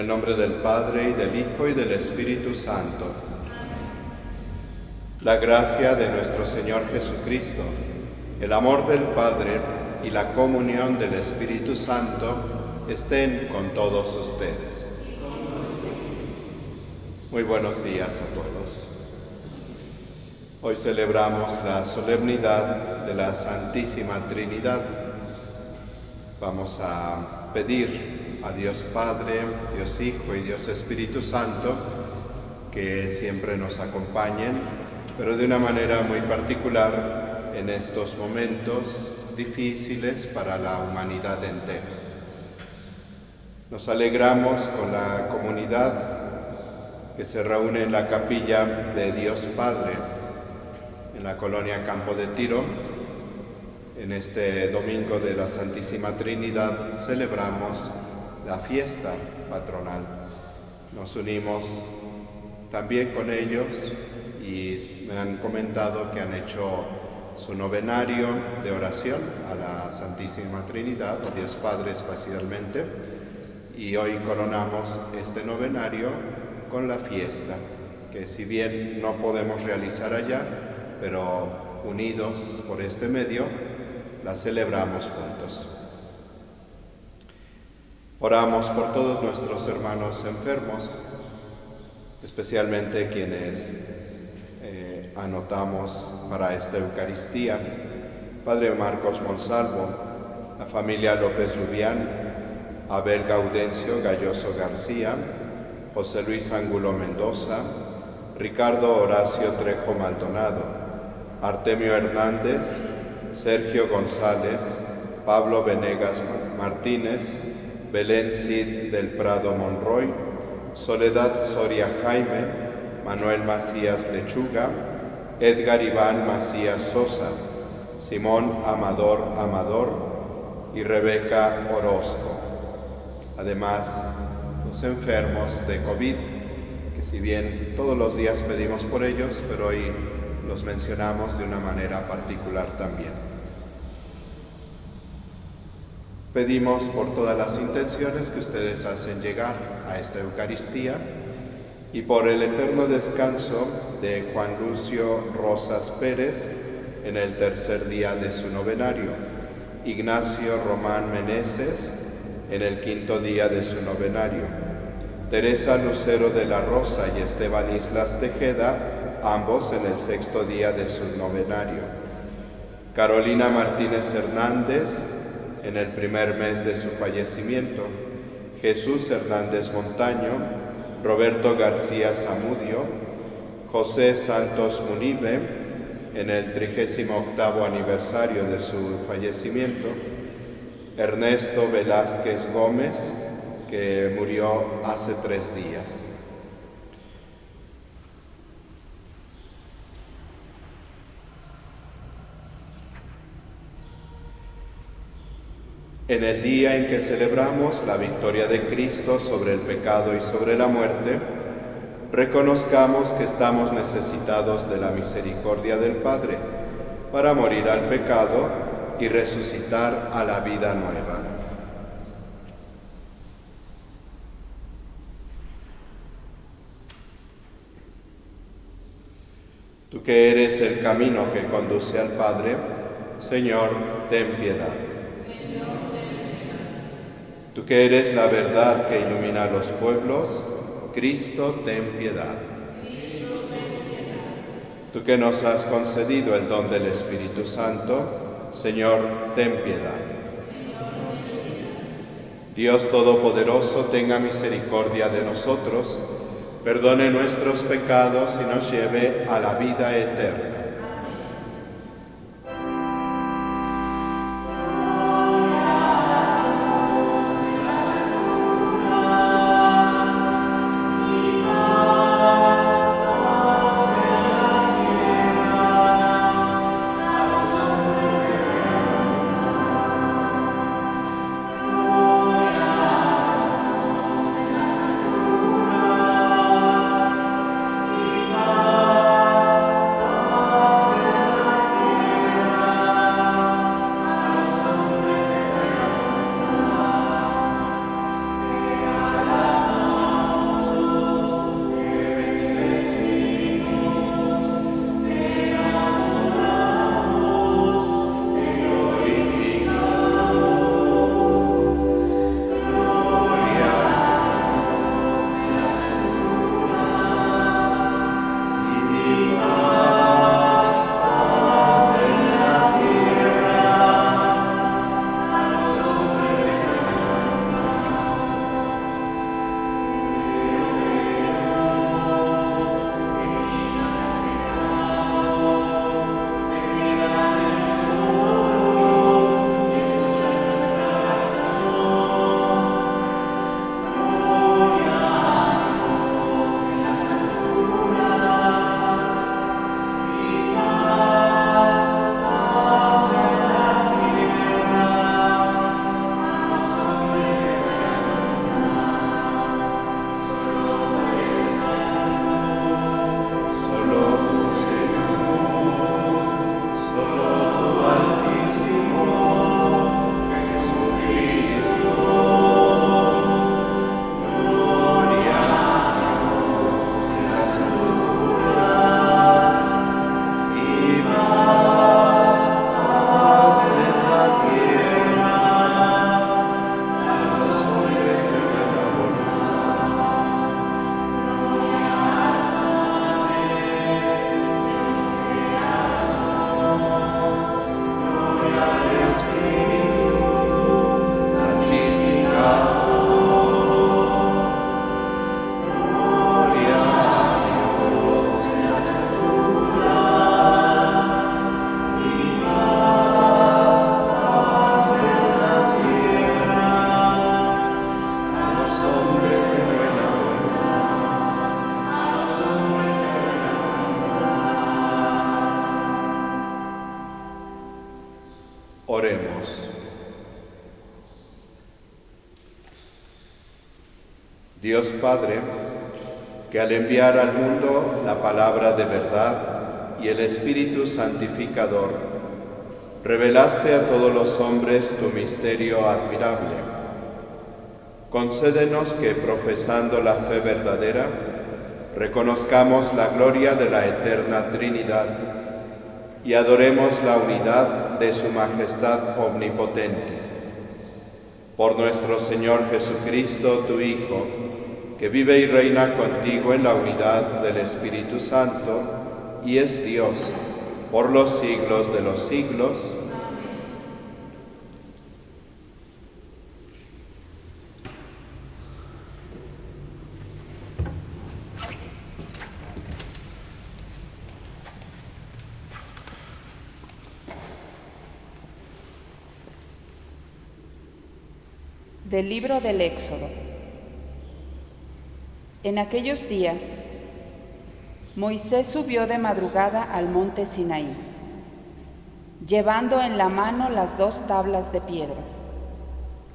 el nombre del Padre, y del Hijo, y del Espíritu Santo. La gracia de nuestro Señor Jesucristo, el amor del Padre y la comunión del Espíritu Santo estén con todos ustedes. Muy buenos días a todos. Hoy celebramos la solemnidad de la Santísima Trinidad. Vamos a pedir a Dios Padre, Dios Hijo y Dios Espíritu Santo que siempre nos acompañen, pero de una manera muy particular en estos momentos difíciles para la humanidad entera. Nos alegramos con la comunidad que se reúne en la capilla de Dios Padre, en la colonia Campo de Tiro. En este domingo de la Santísima Trinidad celebramos la fiesta patronal. Nos unimos también con ellos y me han comentado que han hecho su novenario de oración a la Santísima Trinidad, a Dios Padre especialmente, y hoy coronamos este novenario con la fiesta, que si bien no podemos realizar allá, pero unidos por este medio, la celebramos juntos. Oramos por todos nuestros hermanos enfermos, especialmente quienes anotamos para esta Eucaristía. Padre Marcos Monsalvo, la familia López Lubián, Abel Gaudencio Galloso García, José Luis Ángulo Mendoza, Ricardo Horacio Trejo Maldonado, Artemio Hernández, Sergio González, Pablo Venegas Martínez, Belén Cid del Prado Monroy, Soledad Soria Jaime, Manuel Macías Lechuga, Edgar Iván Macías Sosa, Simón Amador Amador y Rebeca Orozco. Además, los enfermos de COVID, que si bien todos los días pedimos por ellos, pero hoy los mencionamos de una manera particular también. Pedimos por todas las intenciones que ustedes hacen llegar a esta Eucaristía y por el eterno descanso de Juan Lucio Rosas Pérez en el tercer día de su novenario, Ignacio Román Meneses en el quinto día de su novenario, Teresa Lucero de la Rosa y Esteban Islas Tejeda, ambos en el sexto día de su novenario, Carolina Martínez Hernández en el primer mes de su fallecimiento, Jesús Hernández Montaño, Roberto García Zamudio, José Santos Munive en el 38º aniversario de su fallecimiento, Ernesto Velázquez Gómez, que murió hace 3 días. En el día en que celebramos la victoria de Cristo sobre el pecado y sobre la muerte, reconozcamos que estamos necesitados de la misericordia del Padre para morir al pecado y resucitar a la vida nueva. Tú que eres el camino que conduce al Padre, Señor, ten piedad. Tú que eres la verdad que ilumina a los pueblos, Cristo, ten piedad. Tú que nos has concedido el don del Espíritu Santo, Señor, ten piedad. Dios Todopoderoso, tenga misericordia de nosotros, perdone nuestros pecados y nos lleve a la vida eterna. Oremos. Dios Padre, que al enviar al mundo la palabra de verdad y el Espíritu Santificador, revelaste a todos los hombres tu misterio admirable. Concédenos que, profesando la fe verdadera, reconozcamos la gloria de la eterna Trinidad y adoremos la unidad de su majestad omnipotente. Por nuestro Señor Jesucristo, tu Hijo, que vive y reina contigo en la unidad del Espíritu Santo y es Dios por los siglos de los siglos. Del libro del Éxodo. En aquellos días, Moisés subió de madrugada al monte Sinaí, llevando en la mano las 2 tablas de piedra,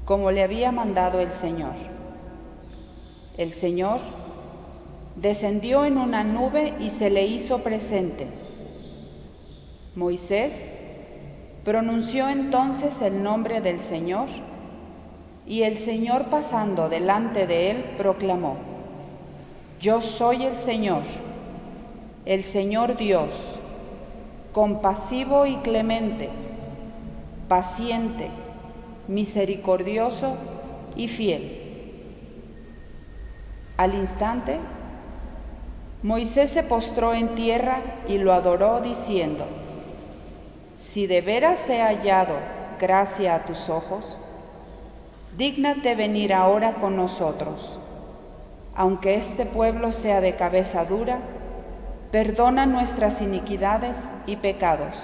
como le había mandado el Señor. El Señor descendió en una nube y se le hizo presente. Moisés pronunció entonces el nombre del Señor, y el Señor, pasando delante de él, proclamó: Yo soy el Señor Dios, compasivo y clemente, paciente, misericordioso y fiel. Al instante, Moisés se postró en tierra y lo adoró, diciendo: Si de veras he hallado gracia a tus ojos, dígnate venir ahora con nosotros. Aunque este pueblo sea de cabeza dura, perdona nuestras iniquidades y pecados,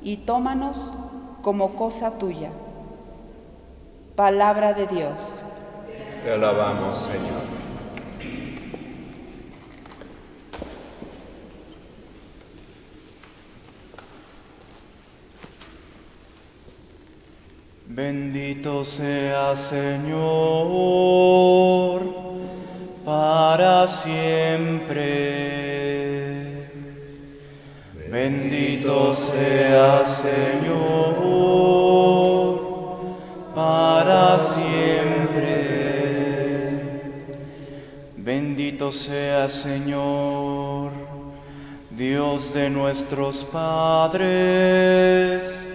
y tómanos como cosa tuya. Palabra de Dios. Te alabamos, Señor. Bendito sea Señor para siempre. Bendito sea Señor para siempre. Bendito sea Señor, Dios de nuestros padres.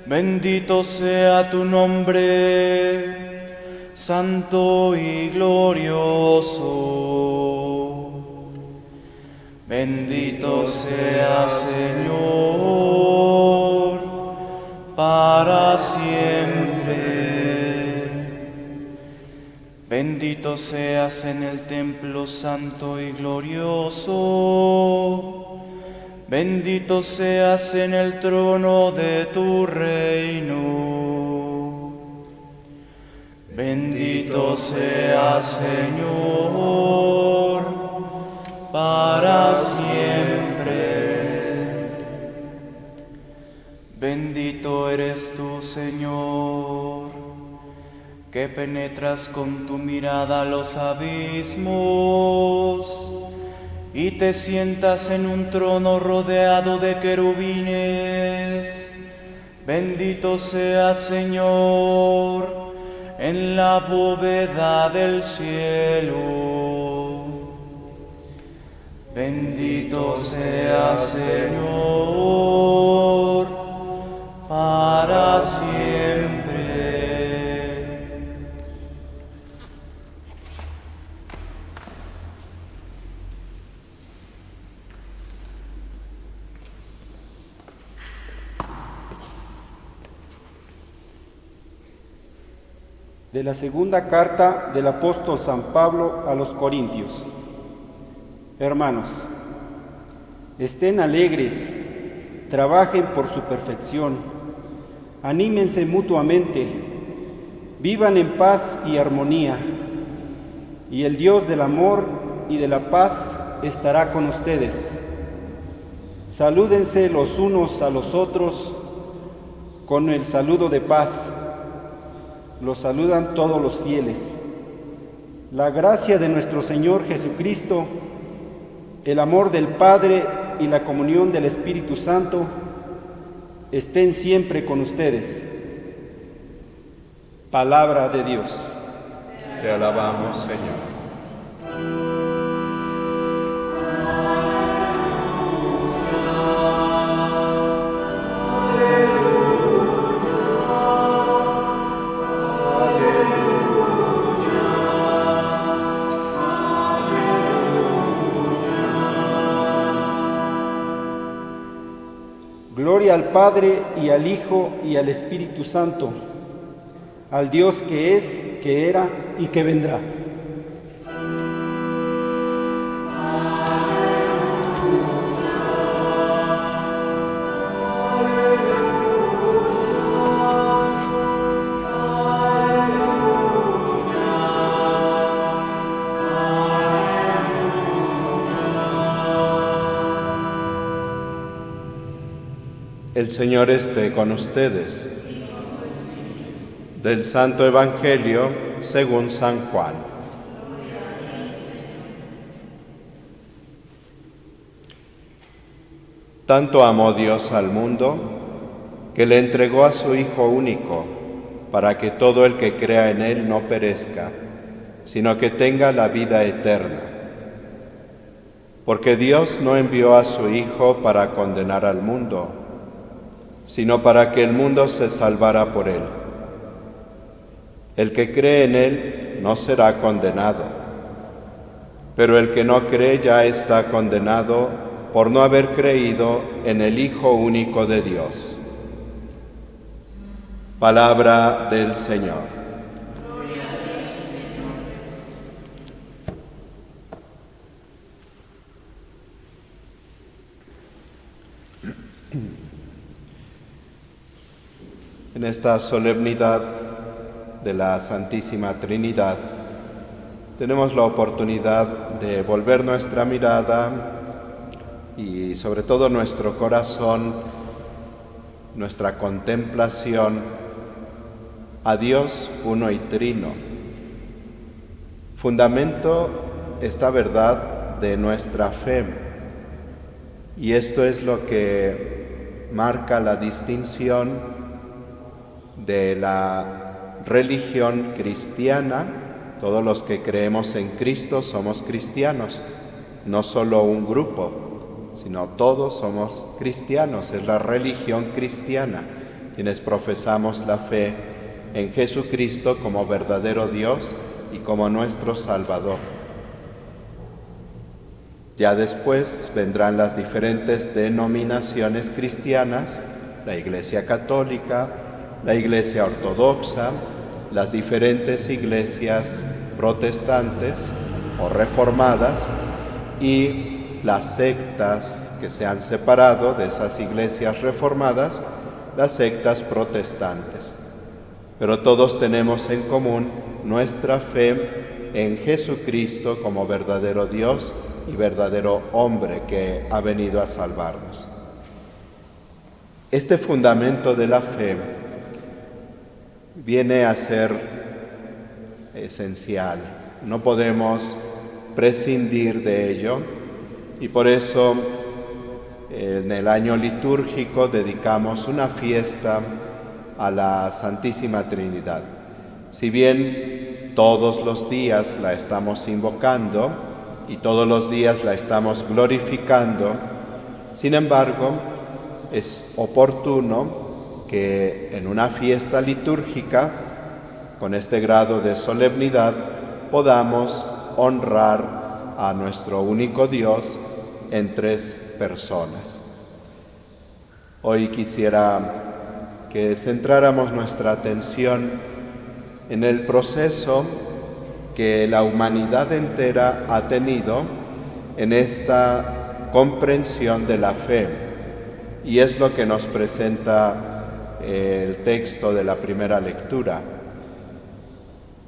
Bendito sea tu nombre, santo y glorioso. Bendito sea Señor para siempre. Bendito seas en el templo santo y glorioso. Bendito seas en el trono de tu reino. Bendito seas, Señor, para siempre. Bendito eres tú, Señor, que penetras con tu mirada los abismos y te sientas en un trono rodeado de querubines. Bendito seas, Señor, en la bóveda del cielo. Bendito seas, Señor, para siempre. De la segunda carta del apóstol San Pablo a los Corintios. Hermanos, estén alegres, trabajen por su perfección, anímense mutuamente, vivan en paz y armonía, y el Dios del amor y de la paz estará con ustedes. Salúdense los unos a los otros con el saludo de paz. Los saludan todos los fieles. La gracia de nuestro Señor Jesucristo, el amor del Padre y la comunión del Espíritu Santo estén siempre con ustedes. Palabra de Dios. Te alabamos, Señor. Gloria al Padre y al Hijo y al Espíritu Santo, al Dios que es, que era y que vendrá. El Señor esté con ustedes. Del Santo Evangelio según San Juan. Tanto amó Dios al mundo que le entregó a su Hijo único, para que todo el que crea en Él no perezca, sino que tenga la vida eterna. Porque Dios no envió a su Hijo para condenar al mundo, sino para que el mundo se salvara por Él. El que cree en Él no será condenado, pero el que no cree ya está condenado por no haber creído en el Hijo único de Dios. Palabra del Señor. En esta solemnidad de la Santísima Trinidad, tenemos la oportunidad de volver nuestra mirada y sobre todo nuestro corazón, nuestra contemplación a Dios uno y trino. Fundamento esta verdad de nuestra fe, y esto es lo que marca la distinción de la religión cristiana. Todos los que creemos en Cristo somos cristianos, no solo un grupo, sino todos somos cristianos. Es la religión cristiana, quienes profesamos la fe en Jesucristo como verdadero Dios y como nuestro Salvador. Ya después vendrán las diferentes denominaciones cristianas, la Iglesia Católica, la Iglesia Ortodoxa, las diferentes iglesias protestantes o reformadas y las sectas que se han separado de esas iglesias reformadas, las sectas protestantes. Pero todos tenemos en común nuestra fe en Jesucristo como verdadero Dios y verdadero hombre que ha venido a salvarnos. Este fundamento de la fe viene a ser esencial. No podemos prescindir de ello y por eso en el año litúrgico dedicamos una fiesta a la Santísima Trinidad. Si bien todos los días la estamos invocando y todos los días la estamos glorificando, sin embargo, es oportuno que en una fiesta litúrgica, con este grado de solemnidad, podamos honrar a nuestro único Dios en tres personas. Hoy quisiera que centráramos nuestra atención en el proceso que la humanidad entera ha tenido en esta comprensión de la fe, y es lo que nos presenta el texto de la primera lectura.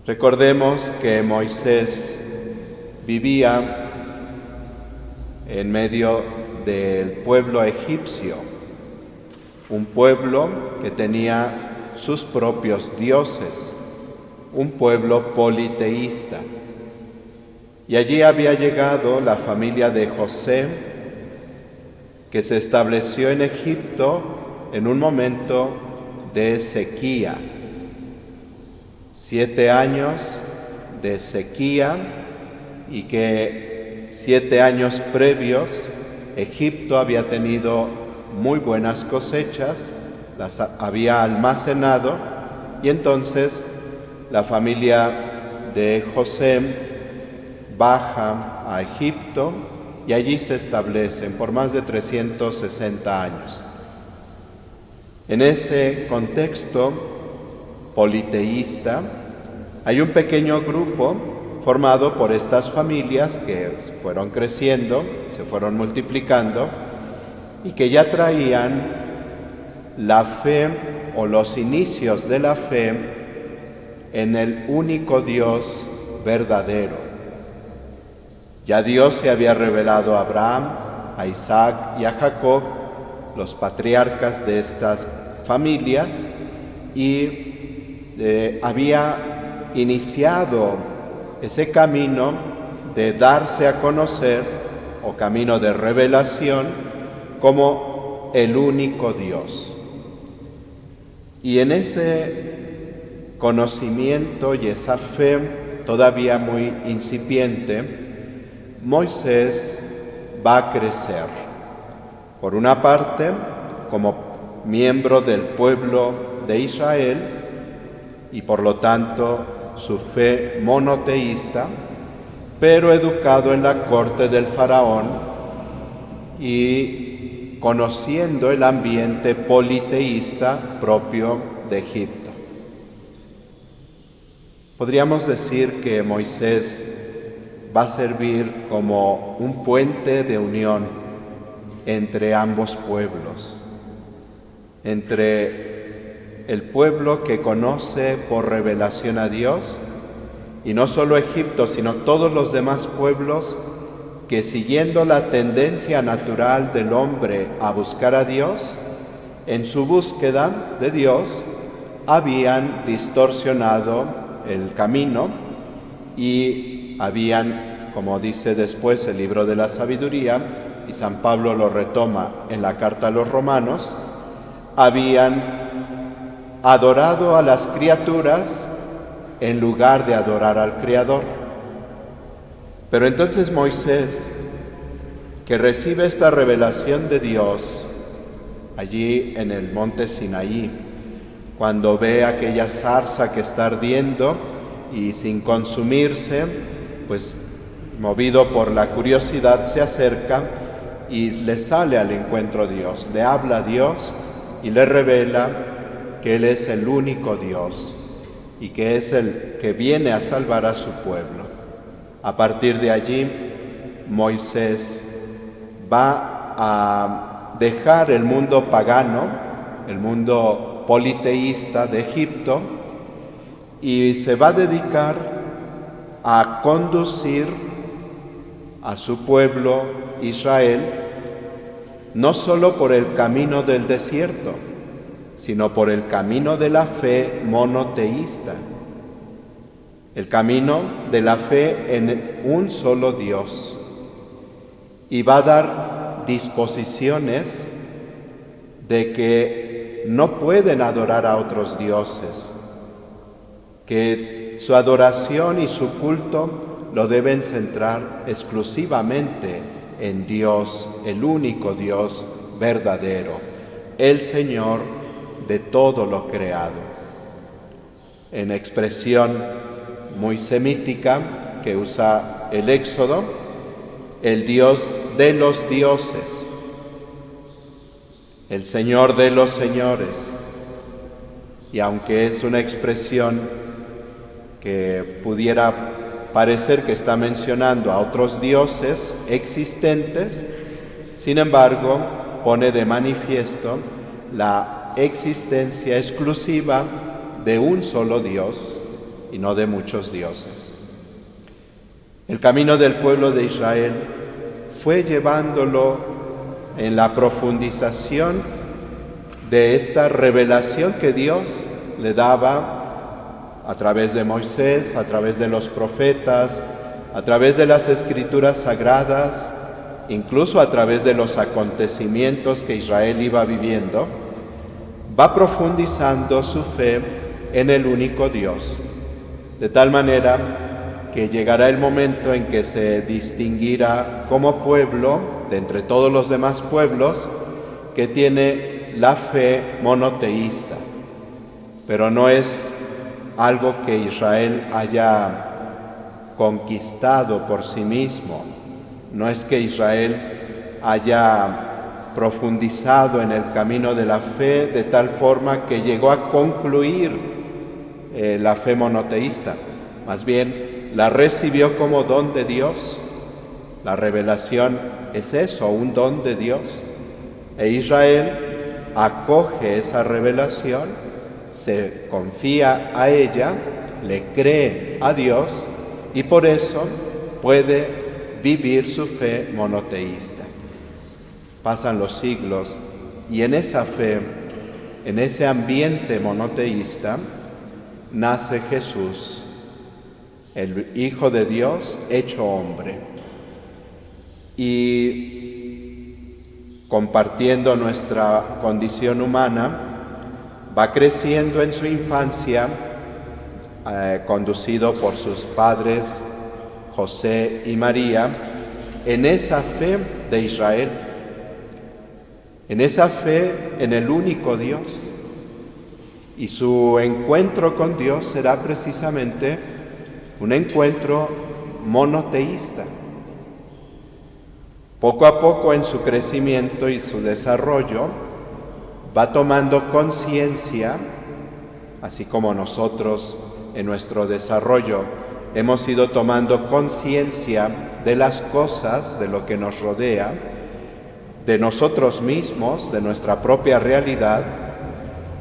Recordemos que Moisés vivía en medio del pueblo egipcio un pueblo que tenía sus propios dioses, un pueblo politeísta. Y allí había llegado la familia de José, que se estableció en Egipto en un momento de sequía. 7 años de sequía, y que 7 años previos Egipto había tenido muy buenas cosechas, las había almacenado, y entonces la familia de José baja a Egipto y allí se establecen por más de 360 años. En ese contexto politeísta hay un pequeño grupo formado por estas familias que fueron creciendo, se fueron multiplicando y que ya traían la fe o los inicios de la fe en el único Dios verdadero. Ya Dios se había revelado a Abraham, a Isaac y a Jacob, los patriarcas de estas familias, y había iniciado ese camino de darse a conocer, o camino de revelación, como el único Dios. Y en ese conocimiento y esa fe todavía muy incipiente, Moisés va a crecer. Por una parte, como miembro del pueblo de Israel, y por lo tanto su fe monoteísta, pero educado en la corte del faraón y conociendo el ambiente politeísta propio de Egipto. Podríamos decir que Moisés va a servir como un puente de unión entre ambos pueblos, entre el pueblo que conoce por revelación a Dios, y no solo Egipto, sino todos los demás pueblos que, siguiendo la tendencia natural del hombre a buscar a Dios, en su búsqueda de Dios habían distorsionado el camino y habían, como dice después el libro de la sabiduría, y San Pablo lo retoma en la carta a los Romanos, habían adorado a las criaturas en lugar de adorar al Creador. Pero entonces Moisés, que recibe esta revelación de Dios allí en el monte Sinaí, cuando ve aquella zarza que está ardiendo y sin consumirse, pues movido por la curiosidad se acerca y le sale al encuentro a Dios, le habla a Dios y le revela que Él es el único Dios y que es el que viene a salvar a su pueblo. A partir de allí, Moisés va a dejar el mundo pagano, el mundo politeísta de Egipto, y se va a dedicar a conducir a su pueblo Israel no solo por el camino del desierto, sino por el camino de la fe monoteísta, el camino de la fe en un solo Dios, y va a dar disposiciones de que no pueden adorar a otros dioses, que su adoración y su culto lo deben centrar exclusivamente en Dios, el único Dios verdadero, el Señor de todo lo creado. En expresión muy semítica que usa el Éxodo, el Dios de los dioses, el Señor de los señores. Y aunque es una expresión que pudiera parecer que está mencionando a otros dioses existentes, sin embargo, pone de manifiesto la existencia exclusiva de un solo Dios y no de muchos dioses. El camino del pueblo de Israel fue llevándolo en la profundización de esta revelación que Dios le daba a través de Moisés, a través de los profetas, a través de las escrituras sagradas, incluso a través de los acontecimientos que Israel iba viviendo, va profundizando su fe en el único Dios, de tal manera que llegará el momento en que se distinguirá como pueblo, de entre todos los demás pueblos, que tiene la fe monoteísta. Pero no es algo que Israel haya conquistado por sí mismo, no es que Israel haya profundizado en el camino de la fe de tal forma que llegó a concluir la fe monoteísta. Más bien, la recibió como don de Dios. La revelación es eso, un don de Dios. E Israel acoge esa revelación, se confía a ella, le cree a Dios y por eso puede vivir su fe monoteísta. Pasan los siglos y en esa fe, en ese ambiente monoteísta, nace Jesús, el Hijo de Dios hecho hombre. Y compartiendo nuestra condición humana, va creciendo en su infancia, conducido por sus padres José y María, en esa fe de Israel, en esa fe en el único Dios. Y su encuentro con Dios será precisamente un encuentro monoteísta. Poco a poco en su crecimiento y su desarrollo va tomando conciencia, así como nosotros en nuestro desarrollo hemos ido tomando conciencia de las cosas, de lo que nos rodea, de nosotros mismos, de nuestra propia realidad.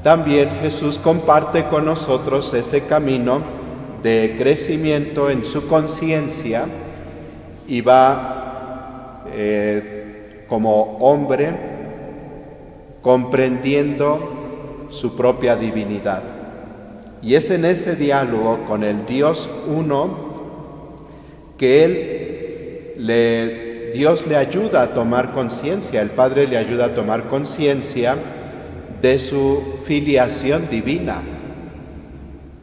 También Jesús comparte con nosotros ese camino de crecimiento en su conciencia y va como hombre comprendiendo su propia divinidad. Y es en ese diálogo con el Dios uno que Dios le ayuda a tomar conciencia, el Padre le ayuda a tomar conciencia de su filiación divina.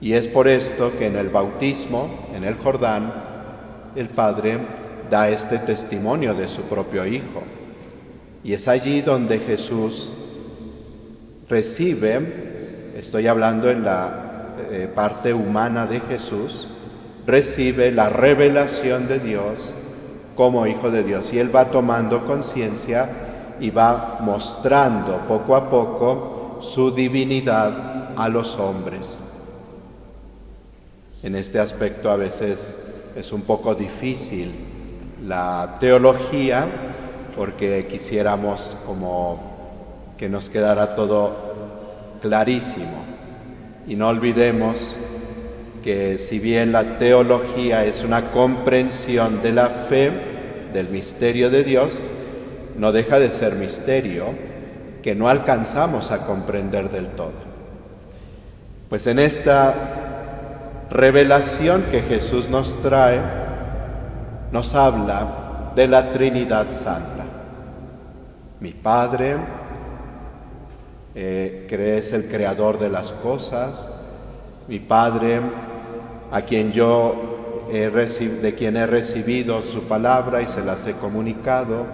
Y es por esto que en el bautismo, en el Jordán, el Padre da este testimonio de su propio Hijo. Y es allí donde Jesús recibe, estoy hablando en la parte humana de Jesús, recibe la revelación de Dios como Hijo de Dios. Y Él va tomando conciencia y va mostrando poco a poco su divinidad a los hombres. En este aspecto a veces es un poco difícil la teología, porque quisiéramos como que nos quedara todo clarísimo. Y no olvidemos que si bien la teología es una comprensión de la fe, del misterio de Dios, no deja de ser misterio que no alcanzamos a comprender del todo. Pues en esta revelación que Jesús nos trae, nos habla de la Trinidad Santa. Mi Padre, que es el creador de las cosas, mi Padre, a quien de quien he recibido su palabra y se las he comunicado.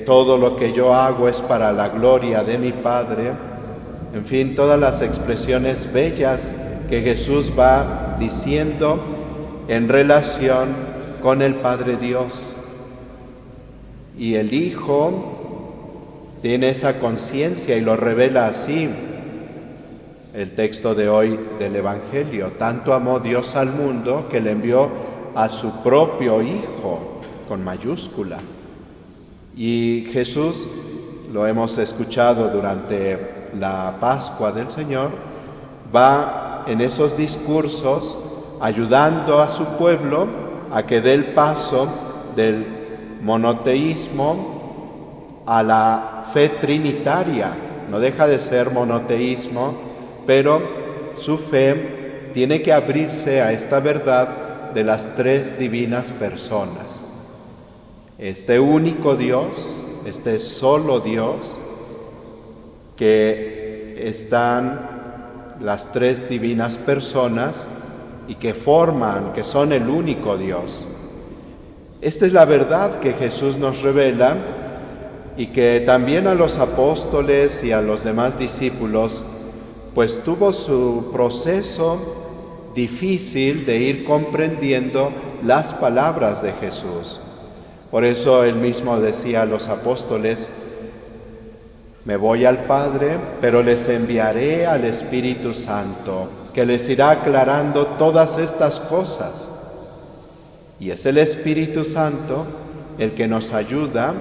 Todo lo que yo hago es para la gloria de mi Padre. En fin, todas las expresiones bellas que Jesús va diciendo en relación con el Padre Dios. Y el Hijo tiene esa conciencia y lo revela así. El texto de hoy del Evangelio: tanto amó Dios al mundo que le envió a su propio Hijo, con mayúscula. Y Jesús, lo hemos escuchado durante la Pascua del Señor, va en esos discursos ayudando a su pueblo a que dé el paso del monoteísmo a la fe trinitaria, no deja de ser monoteísmo, pero su fe tiene que abrirse a esta verdad de las tres divinas personas. Este único Dios, este solo Dios, que están las tres divinas personas y que forman, que son el único Dios. Esta es la verdad que Jesús nos revela y que también a los apóstoles y a los demás discípulos, pues tuvo su proceso difícil de ir comprendiendo las palabras de Jesús. Por eso él mismo decía a los apóstoles: me voy al Padre, pero les enviaré al Espíritu Santo, que les irá aclarando todas estas cosas. Y es el Espíritu Santo el que nos ayuda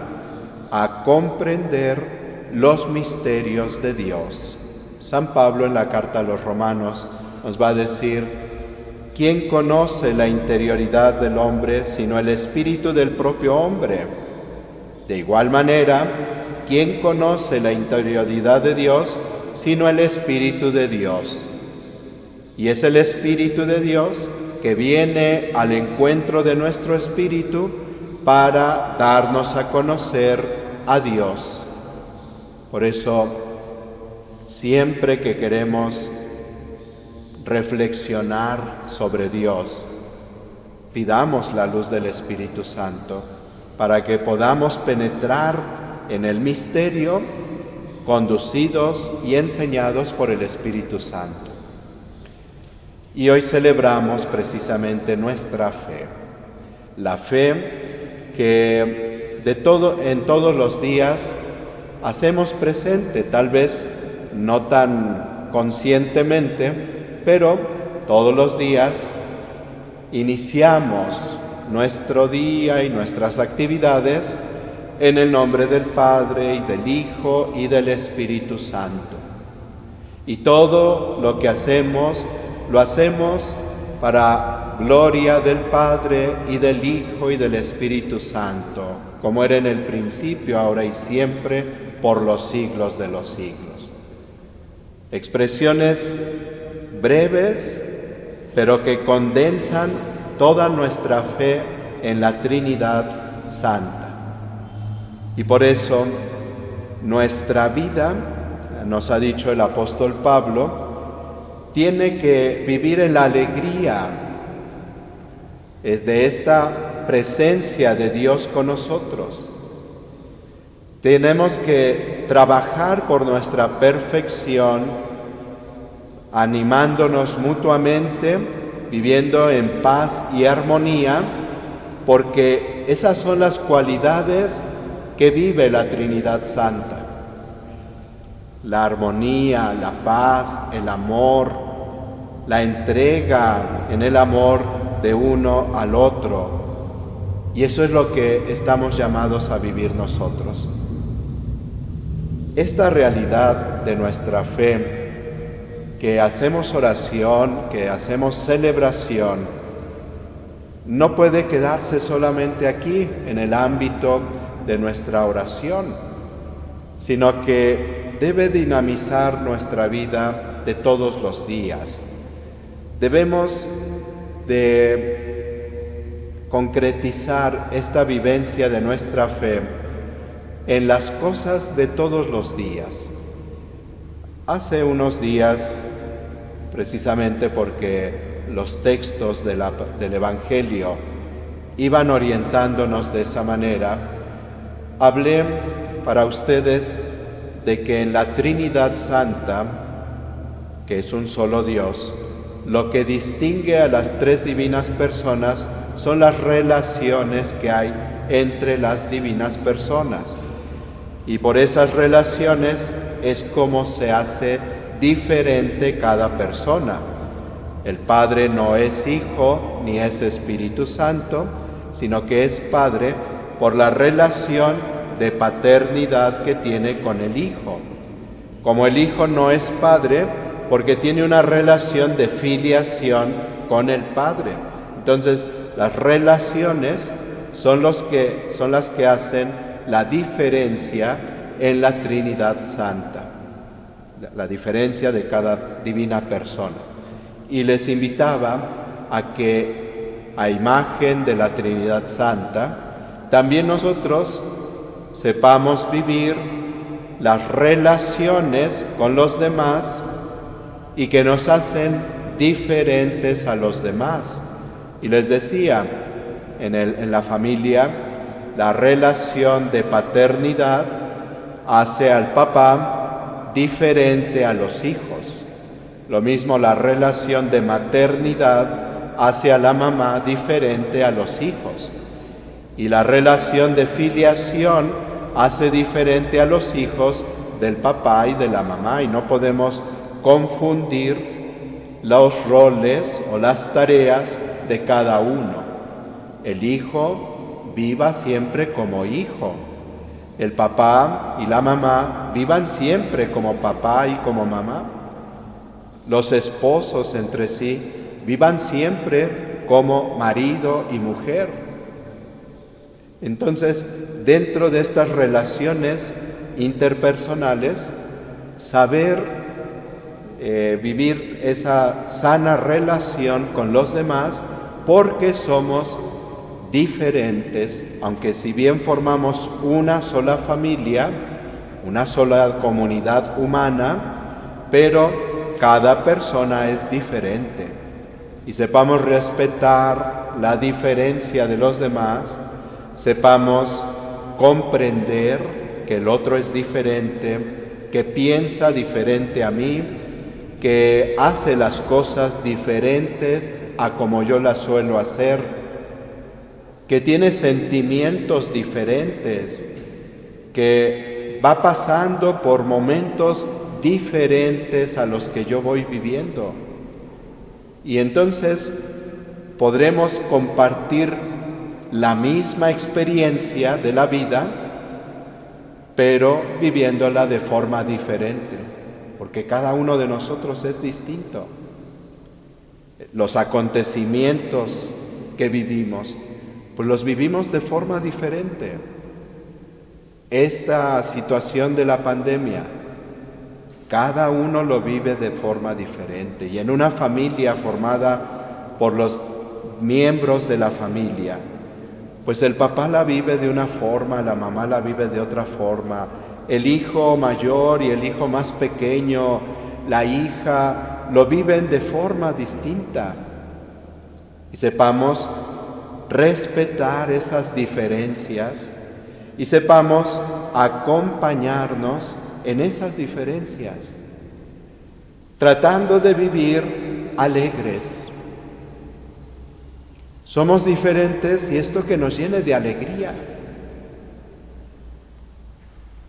a comprender los misterios de Dios. San Pablo en la carta a los Romanos nos va a decir: ¿quién conoce la interioridad del hombre sino el espíritu del propio hombre? De igual manera, ¿quién conoce la interioridad de Dios sino el Espíritu de Dios? Y es el Espíritu de Dios que viene al encuentro de nuestro espíritu para darnos a conocer a Dios. Por eso, siempre que queremos reflexionar sobre Dios, pidamos la luz del Espíritu Santo para que podamos penetrar en el misterio, conducidos y enseñados por el Espíritu Santo. Y hoy celebramos precisamente nuestra fe, la fe que en todos los días hacemos presente, tal vez no tan conscientemente, pero todos los días iniciamos nuestro día y nuestras actividades en el nombre del Padre y del Hijo y del Espíritu Santo. Y todo lo que hacemos, lo hacemos para gloria del Padre y del Hijo y del Espíritu Santo, como era en el principio, ahora y siempre, por los siglos de los siglos. Expresiones breves, pero que condensan toda nuestra fe en la Trinidad Santa. Y por eso nuestra vida, nos ha dicho el apóstol Pablo, tiene que vivir en la alegría de esta presencia de Dios con nosotros. Tenemos que trabajar por nuestra perfección, animándonos mutuamente, viviendo en paz y armonía, porque esas son las cualidades que vive la Trinidad Santa. La armonía, la paz, el amor, la entrega en el amor de uno al otro. Y eso es lo que estamos llamados a vivir nosotros. Esta realidad de nuestra fe, que hacemos oración, que hacemos celebración, no puede quedarse solamente aquí, en el ámbito de nuestra oración, sino que debe dinamizar nuestra vida de todos los días. Debemos de concretizar esta vivencia de nuestra fe en las cosas de todos los días. Hace unos días, precisamente porque los textos del Evangelio iban orientándonos de esa manera, hablé para ustedes de que en la Trinidad Santa, que es un solo Dios, lo que distingue a las tres divinas personas son las relaciones que hay entre las divinas personas. Y por esas relaciones es como se hace diferente cada persona. El Padre no es Hijo ni es Espíritu Santo, sino que es Padre por la relación de paternidad que tiene con el Hijo. Como el Hijo no es Padre, porque tiene una relación de filiación con el Padre. Entonces, las relaciones son las que hacen la diferencia en la Trinidad Santa. la diferencia de cada divina persona. Y les invitaba a que, a imagen de la Trinidad Santa, también nosotros sepamos vivir las relaciones con los demás y que nos hacen diferentes a los demás. Y les decía, en la familia, la relación de paternidad hace al papá diferente a los hijos. Lo mismo la relación de maternidad hace a la mamá diferente a los hijos. Y la relación de filiación hace diferente a los hijos del papá y de la mamá. Y no podemos confundir los roles o las tareas de cada uno. El hijo viva siempre como hijo. El papá y la mamá vivan siempre como papá y como mamá. Los esposos entre sí vivan siempre como marido y mujer. Entonces, dentro de estas relaciones interpersonales, saber vivir esa sana relación con los demás, porque somos diferentes, aunque si bien formamos una sola familia, una sola comunidad humana, pero cada persona es diferente. Y sepamos respetar la diferencia de los demás, sepamos comprender que el otro es diferente, que piensa diferente a mí, que hace las cosas diferentes a como yo las suelo hacer, que tiene sentimientos diferentes, que va pasando por momentos diferentes a los que yo voy viviendo. Y entonces podremos compartir la misma experiencia de la vida, pero viviéndola de forma diferente, porque cada uno de nosotros es distinto. Los acontecimientos que vivimos, pues los vivimos de forma diferente. Esta situación de la pandemia, cada uno lo vive de forma diferente. Y en una familia formada por los miembros de la familia, pues el papá la vive de una forma, la mamá la vive de otra forma, el hijo mayor y el hijo más pequeño, la hija, lo viven de forma distinta. Y sepamos respetar esas diferencias y sepamos acompañarnos en esas diferencias, tratando de vivir alegres. Somos diferentes y esto que nos llene de alegría.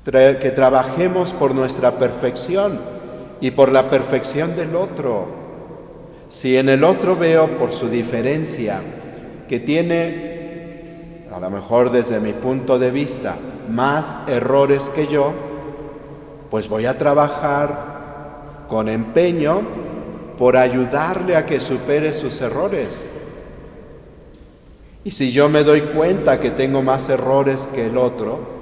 Que trabajemos por nuestra perfección y por la perfección del otro. Si en el otro veo por su diferencia que tiene, a lo mejor desde mi punto de vista, más errores que yo, pues voy a trabajar con empeño por ayudarle a que supere sus errores. Y si yo me doy cuenta que tengo más errores que el otro,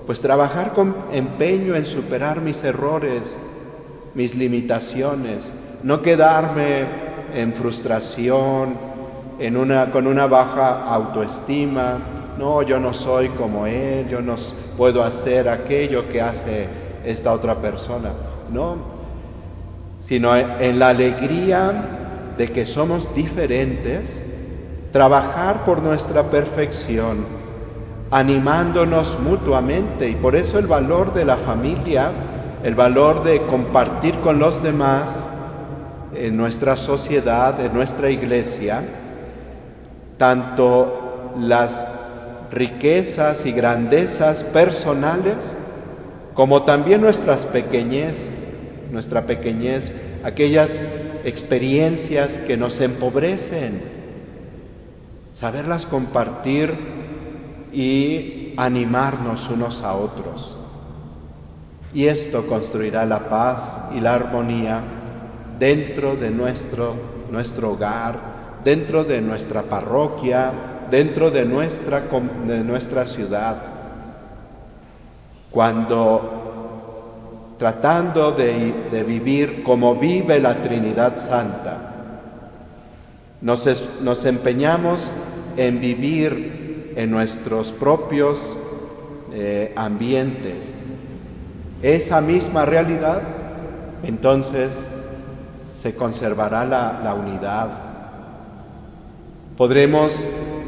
pues trabajar con empeño en superar mis errores, mis limitaciones, no quedarme en frustración, con una baja autoestima. No, yo no soy como él, yo no puedo hacer aquello que hace esta otra persona. No, sino en la alegría de que somos diferentes, trabajar por nuestra perfección, animándonos mutuamente. Y por eso el valor de la familia, el valor de compartir con los demás en nuestra sociedad, en nuestra iglesia, tanto las riquezas y grandezas personales, como también nuestra pequeñez, aquellas experiencias que nos empobrecen, saberlas compartir y animarnos unos a otros. Y esto construirá la paz y la armonía dentro de nuestro hogar, dentro de nuestra parroquia, dentro de nuestra ciudad. Cuando tratando de vivir como vive la Trinidad Santa. Nos empeñamos en vivir en nuestros propios ambientes esa misma realidad, entonces se conservará la unidad. Podremos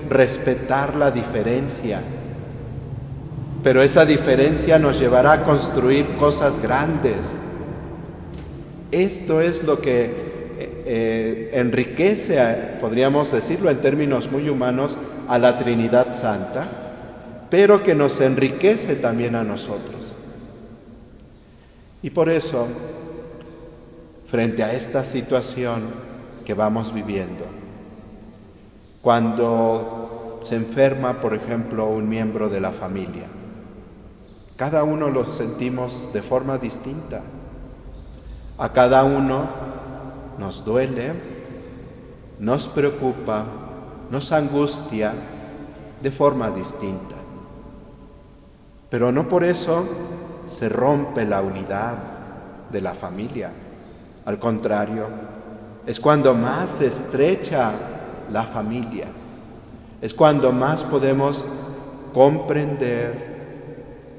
respetar la diferencia, pero esa diferencia nos llevará a construir cosas grandes. Esto es lo que enriquece, podríamos decirlo en términos muy humanos, a la Trinidad Santa, pero que nos enriquece también a nosotros. Y por eso, frente a esta situación que vamos viviendo, cuando se enferma, por ejemplo, un miembro de la familia, cada uno lo sentimos de forma distinta. A cada uno nos duele, nos preocupa, nos angustia de forma distinta. Pero no por eso se rompe la unidad de la familia. Al contrario, es cuando más se estrecha la familia, es cuando más podemos comprender,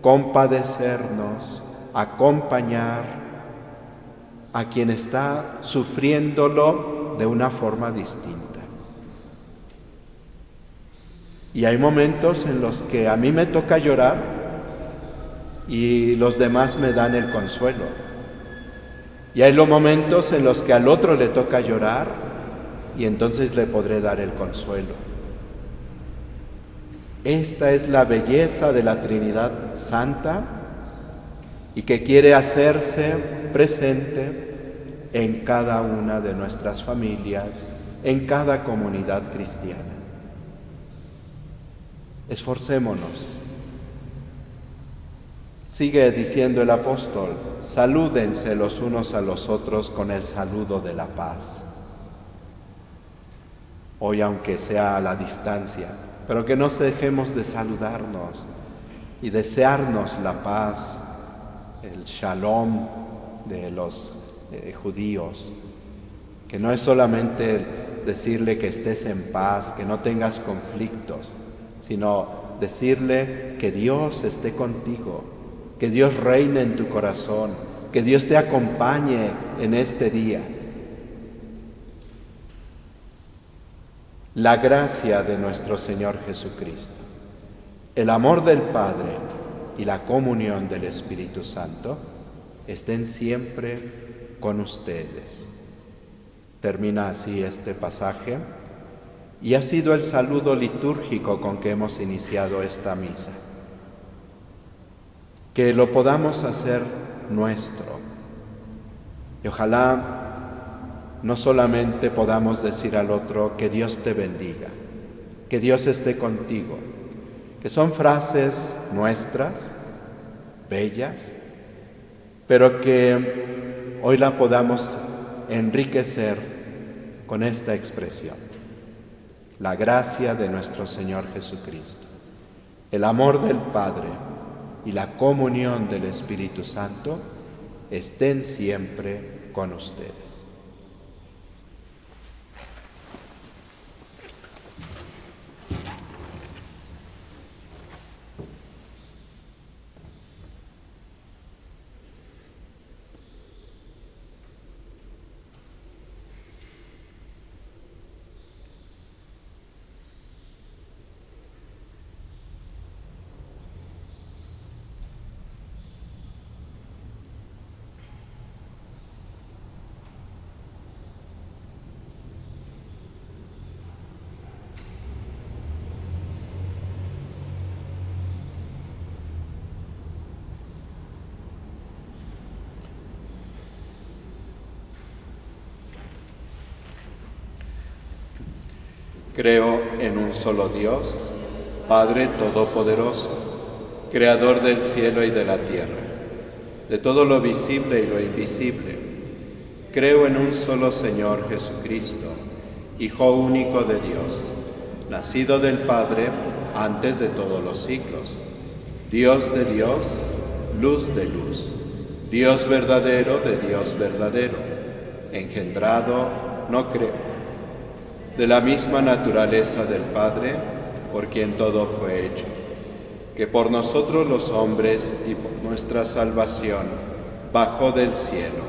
compadecernos, acompañar a quien está sufriéndolo de una forma distinta. Y hay momentos en los que a mí me toca llorar y los demás me dan el consuelo. Y hay los momentos en los que al otro le toca llorar y entonces le podré dar el consuelo. Esta es la belleza de la Trinidad Santa y que quiere hacerse presente en cada una de nuestras familias, en cada comunidad cristiana. Esforcémonos. Sigue diciendo el apóstol: salúdense los unos a los otros con el saludo de la paz. Hoy, aunque sea a la distancia, pero que no dejemos de saludarnos y desearnos la paz, el shalom de los judíos, que no es solamente decirle que estés en paz, que no tengas conflictos, sino decirle que Dios esté contigo, que Dios reine en tu corazón, que Dios te acompañe en este día. La gracia de nuestro Señor Jesucristo, el amor del Padre y la comunión del Espíritu Santo estén siempre con ustedes. Termina así este pasaje y ha sido el saludo litúrgico con que hemos iniciado esta misa. Que lo podamos hacer nuestro y ojalá no solamente podamos decir al otro que Dios te bendiga, que Dios esté contigo, que son frases nuestras, bellas, pero que hoy la podamos enriquecer con esta expresión: la gracia de nuestro Señor Jesucristo, el amor del Padre y la comunión del Espíritu Santo estén siempre con ustedes. Creo en un solo Dios, Padre Todopoderoso, Creador del cielo y de la tierra, de todo lo visible y lo invisible. Creo en un solo Señor Jesucristo, Hijo único de Dios, nacido del Padre antes de todos los siglos, Dios de Dios, luz de luz, Dios verdadero de Dios verdadero, engendrado, no creo, de la misma naturaleza del Padre, por quien todo fue hecho, que por nosotros los hombres y por nuestra salvación bajó del cielo,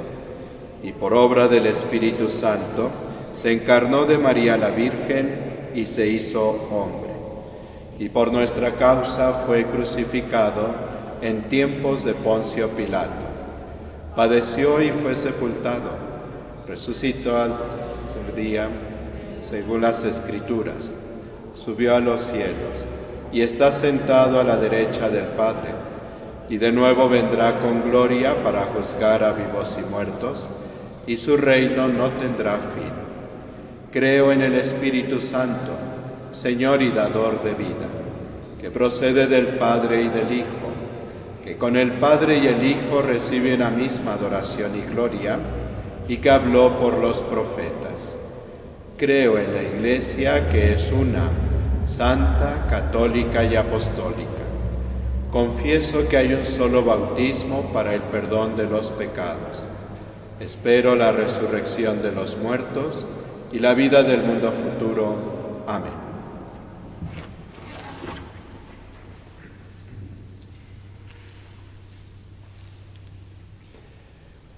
y por obra del Espíritu Santo se encarnó de María la Virgen y se hizo hombre, y por nuestra causa fue crucificado en tiempos de Poncio Pilato. Padeció y fue sepultado, resucitó al tercer día, según las Escrituras, subió a los cielos y está sentado a la derecha del Padre, y de nuevo vendrá con gloria para juzgar a vivos y muertos, y su reino no tendrá fin. Creo en el Espíritu Santo, Señor y dador de vida, que procede del Padre y del Hijo, que con el Padre y el Hijo reciben la misma adoración y gloria, y que habló por los profetas. Creo en la Iglesia, que es una, santa, católica y apostólica. Confieso que hay un solo bautismo para el perdón de los pecados. Espero la resurrección de los muertos y la vida del mundo futuro. Amén.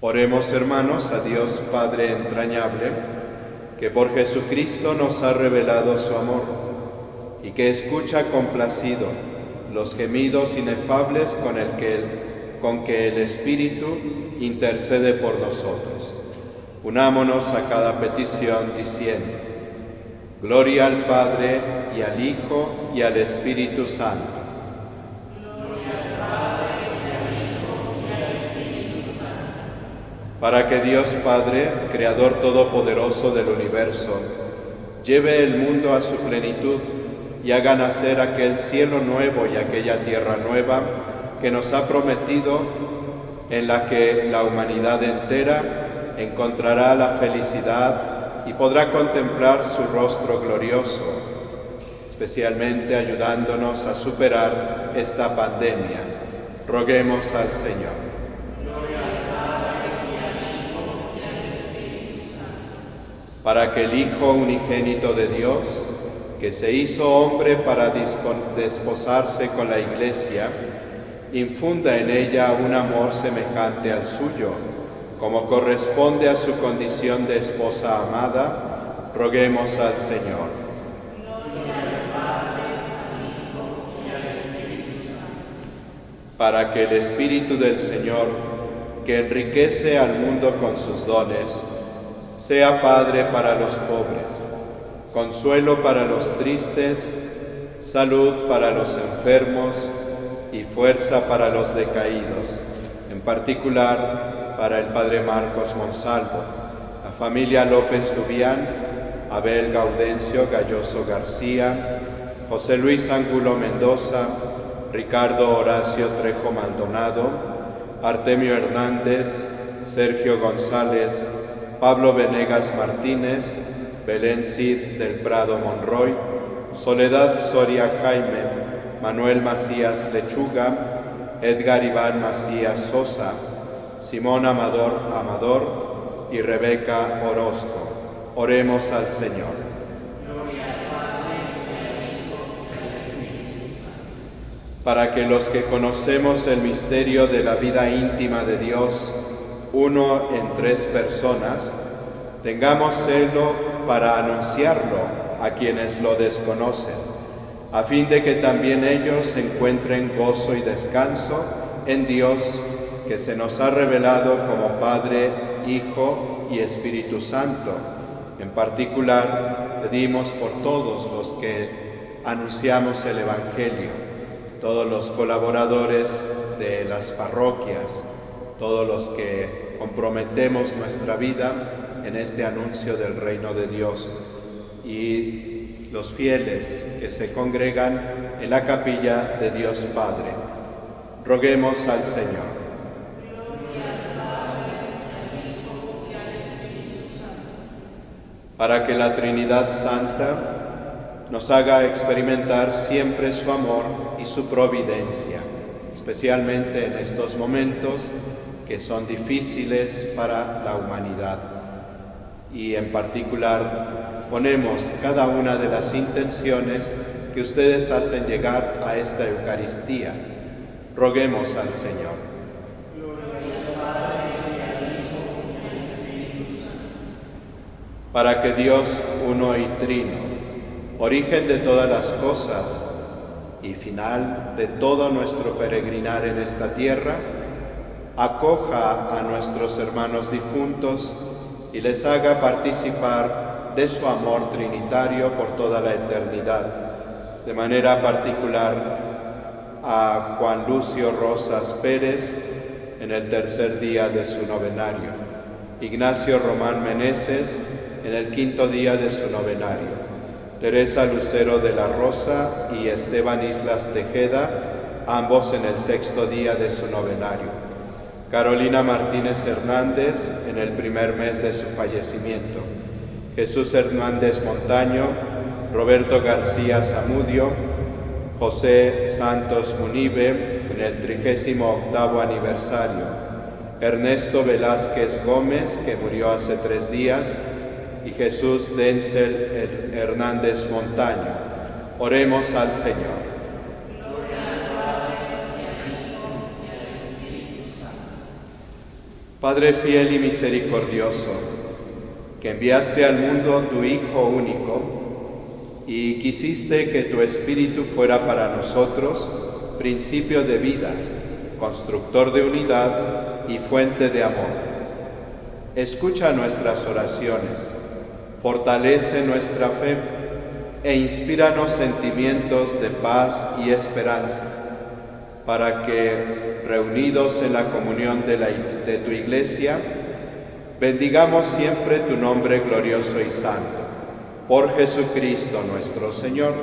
Oremos, hermanos, a Dios Padre entrañable, que por Jesucristo nos ha revelado su amor y que escucha complacido los gemidos inefables con que el Espíritu intercede por nosotros. Unámonos a cada petición diciendo: Gloria al Padre, y al Hijo, y al Espíritu Santo. Para que Dios Padre, Creador todopoderoso del universo, lleve el mundo a su plenitud y haga nacer aquel cielo nuevo y aquella tierra nueva que nos ha prometido, en la que la humanidad entera encontrará la felicidad y podrá contemplar su rostro glorioso, especialmente ayudándonos a superar esta pandemia. Roguemos al Señor. Para que el Hijo unigénito de Dios, que se hizo hombre para desposarse con la Iglesia, infunda en ella un amor semejante al suyo, como corresponde a su condición de esposa amada, roguemos al Señor. Para que el Espíritu del Señor, que enriquece al mundo con sus dones, sea Padre para los pobres, consuelo para los tristes, salud para los enfermos y fuerza para los decaídos, en particular para el Padre Marcos Monsalvo, la familia López Lubián, Abel Gaudencio Galloso García, José Luis Angulo Mendoza, Ricardo Horacio Trejo Maldonado, Artemio Hernández, Sergio González, Pablo Venegas Martínez, Belén Cid del Prado Monroy, Soledad Soria Jaime, Manuel Macías Lechuga, Edgar Iván Macías Sosa, Simón Amador y Rebeca Orozco. Oremos al Señor. Para que los que conocemos el misterio de la vida íntima de Dios, uno en tres personas, tengamos celo para anunciarlo a quienes lo desconocen, a fin de que también ellos encuentren gozo y descanso en Dios, que se nos ha revelado como Padre, Hijo y Espíritu Santo. En particular, pedimos por todos los que anunciamos el Evangelio, todos los colaboradores de las parroquias, todos los que comprometemos nuestra vida en este anuncio del reino de Dios, y los fieles que se congregan en la capilla de Dios Padre. Roguemos al Señor. Para que la Trinidad Santa nos haga experimentar siempre su amor y su providencia, especialmente en estos momentos que son difíciles para la humanidad. Y en particular ponemos cada una de las intenciones que ustedes hacen llegar a esta Eucaristía. Roguemos al Señor. Para que Dios, uno y trino, origen de todas las cosas y final de todo nuestro peregrinar en esta tierra, acoja a nuestros hermanos difuntos y les haga participar de su amor trinitario por toda la eternidad. De manera particular a Juan Lucio Rosas Pérez en el tercer día de su novenario, Ignacio Román Meneses en el quinto día de su novenario, Teresa Lucero de la Rosa y Esteban Islas Tejeda, ambos en el sexto día de su novenario, Carolina Martínez Hernández en el primer mes de su fallecimiento, Jesús Hernández Montaño, Roberto García Zamudio, José Santos Munive en el 38º aniversario, Ernesto Velázquez Gómez, que murió hace 3 días, y Jesús Denzel Hernández Montaño. Oremos al Señor. Padre fiel y misericordioso, que enviaste al mundo tu Hijo único y quisiste que tu Espíritu fuera para nosotros principio de vida, constructor de unidad y fuente de amor. Escucha nuestras oraciones, fortalece nuestra fe e inspíranos sentimientos de paz y esperanza, para que, reunidos en la comunión de tu Iglesia, bendigamos siempre tu nombre glorioso y santo. Por Jesucristo nuestro Señor.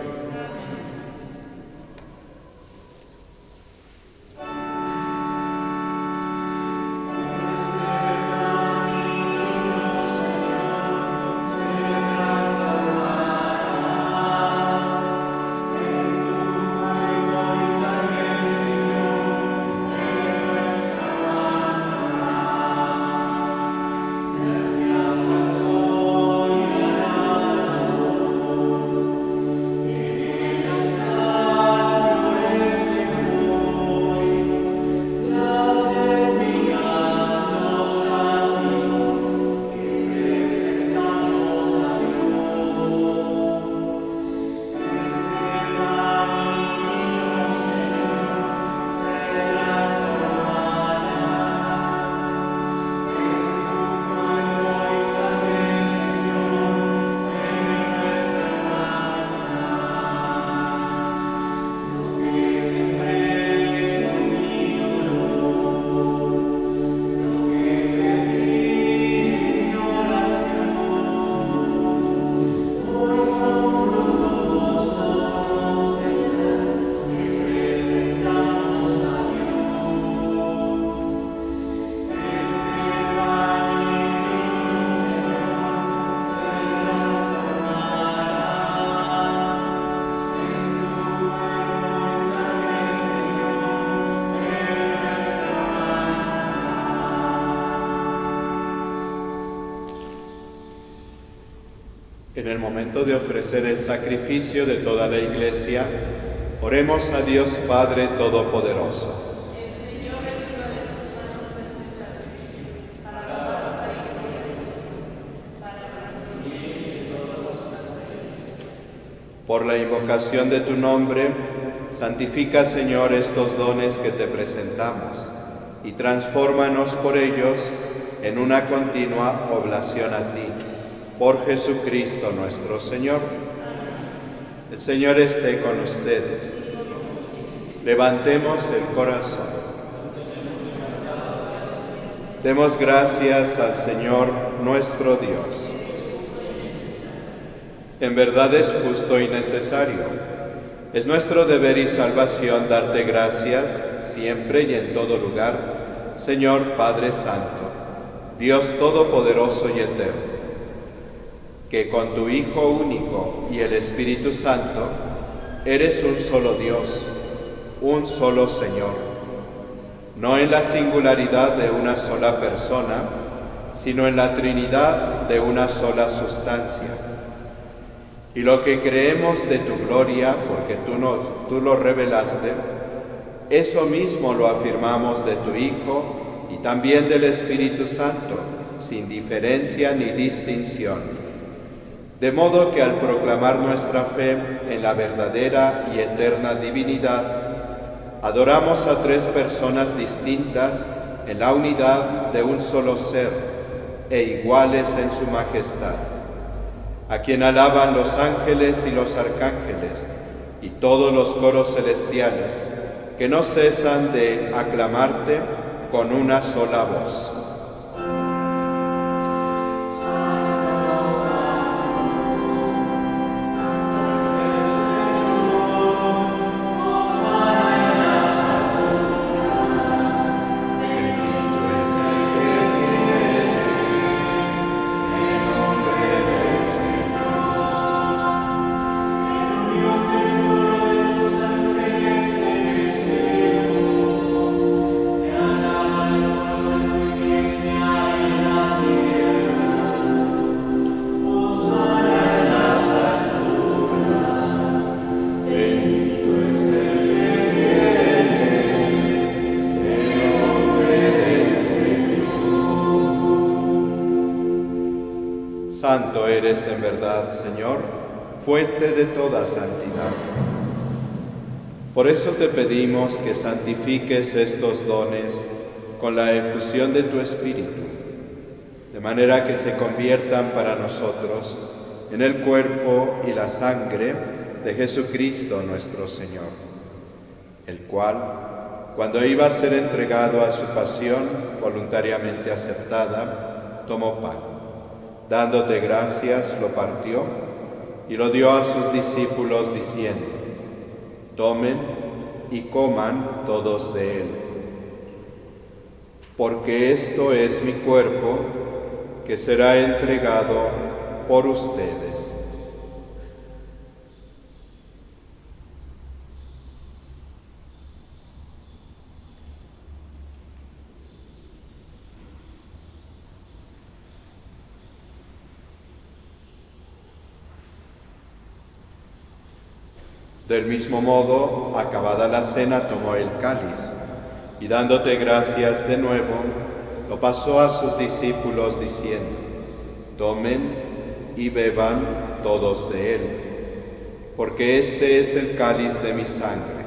En el momento de ofrecer el sacrificio de toda la Iglesia, oremos a Dios Padre Todopoderoso. Por la invocación de tu nombre, santifica, Señor, estos dones que te presentamos y transfórmanos por ellos en una continua oblación a ti. Por Jesucristo nuestro Señor. El Señor esté con ustedes. Levantemos el corazón. Demos gracias al Señor nuestro Dios. En verdad es justo y necesario. Es nuestro deber y salvación darte gracias siempre y en todo lugar, Señor Padre Santo, Dios Todopoderoso y Eterno, que con tu Hijo único y el Espíritu Santo eres un solo Dios, un solo Señor. no en la singularidad de una sola persona, sino en la Trinidad de una sola sustancia. Y lo que creemos de tu gloria, porque tú lo revelaste, eso mismo lo afirmamos de tu Hijo y también del Espíritu Santo, sin diferencia ni distinción. De modo que al proclamar nuestra fe en la verdadera y eterna divinidad, adoramos a tres personas distintas en la unidad de un solo ser e iguales en su majestad, a quien alaban los ángeles y los arcángeles y todos los coros celestiales, que no cesan de aclamarte con una sola voz. Santo eres en verdad, Señor, fuente de toda santidad. Por eso te pedimos que santifiques estos dones con la efusión de tu Espíritu, de manera que se conviertan para nosotros en el cuerpo y la sangre de Jesucristo nuestro Señor, el cual, cuando iba a ser entregado a su pasión voluntariamente aceptada, tomó pan. Dándote gracias, lo partió y lo dio a sus discípulos diciendo: tomen y coman todos de él, porque esto es mi cuerpo que será entregado por ustedes. Del mismo modo, acabada la cena, tomó el cáliz y dándote gracias de nuevo, lo pasó a sus discípulos diciendo: tomen y beban todos de él, porque este es el cáliz de mi sangre,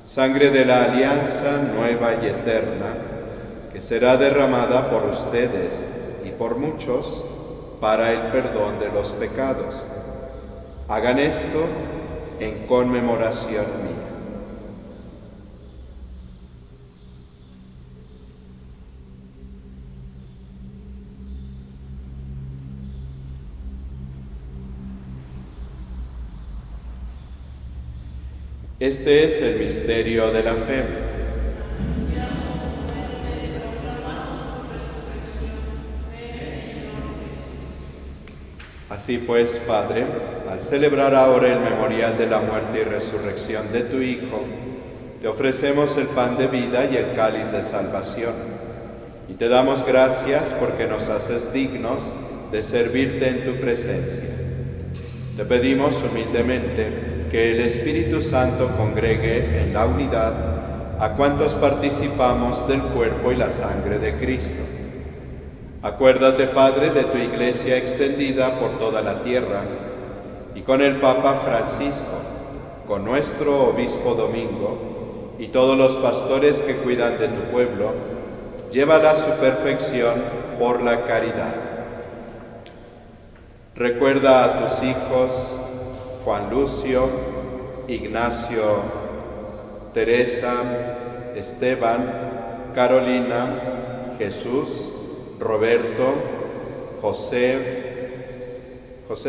sangre de la alianza nueva y eterna, que será derramada por ustedes y por muchos para el perdón de los pecados. Hagan esto en conmemoración mía. Este es el misterio de la fe. Así pues, Padre, al celebrar ahora el memorial de la muerte y resurrección de tu Hijo, te ofrecemos el pan de vida y el cáliz de salvación, y te damos gracias porque nos haces dignos de servirte en tu presencia. Te pedimos humildemente que el Espíritu Santo congregue en la unidad a cuantos participamos del cuerpo y la sangre de Cristo. Acuérdate, Padre, de tu Iglesia extendida por toda la tierra, y con el Papa Francisco, con nuestro Obispo Domingo, y todos los pastores que cuidan de tu pueblo, llévala a su perfección por la caridad. Recuerda a tus hijos, Juan Lucio, Ignacio, Teresa, Esteban, Carolina, Jesús, Roberto, José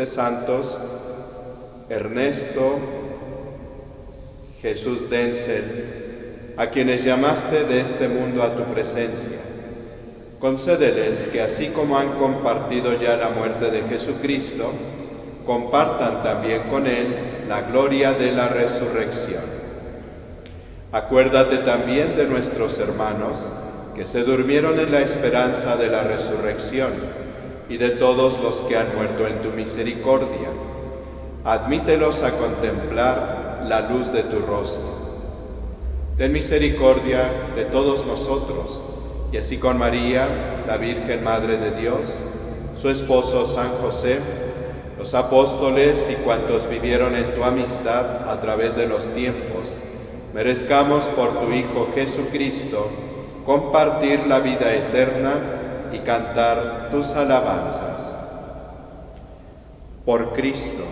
Santos, Ernesto, Jesús Denzel, a quienes llamaste de este mundo a tu presencia. Concédeles que así como han compartido ya la muerte de Jesucristo, compartan también con Él la gloria de la resurrección. Acuérdate también de nuestros hermanos que se durmieron en la esperanza de la resurrección y de todos los que han muerto en tu misericordia. Admítelos a contemplar la luz de tu rostro. Ten misericordia de todos nosotros, y así con María, la Virgen Madre de Dios, su esposo San José, los apóstoles y cuantos vivieron en tu amistad a través de los tiempos, merezcamos por tu Hijo Jesucristo compartir la vida eterna y cantar tus alabanzas. Por Cristo,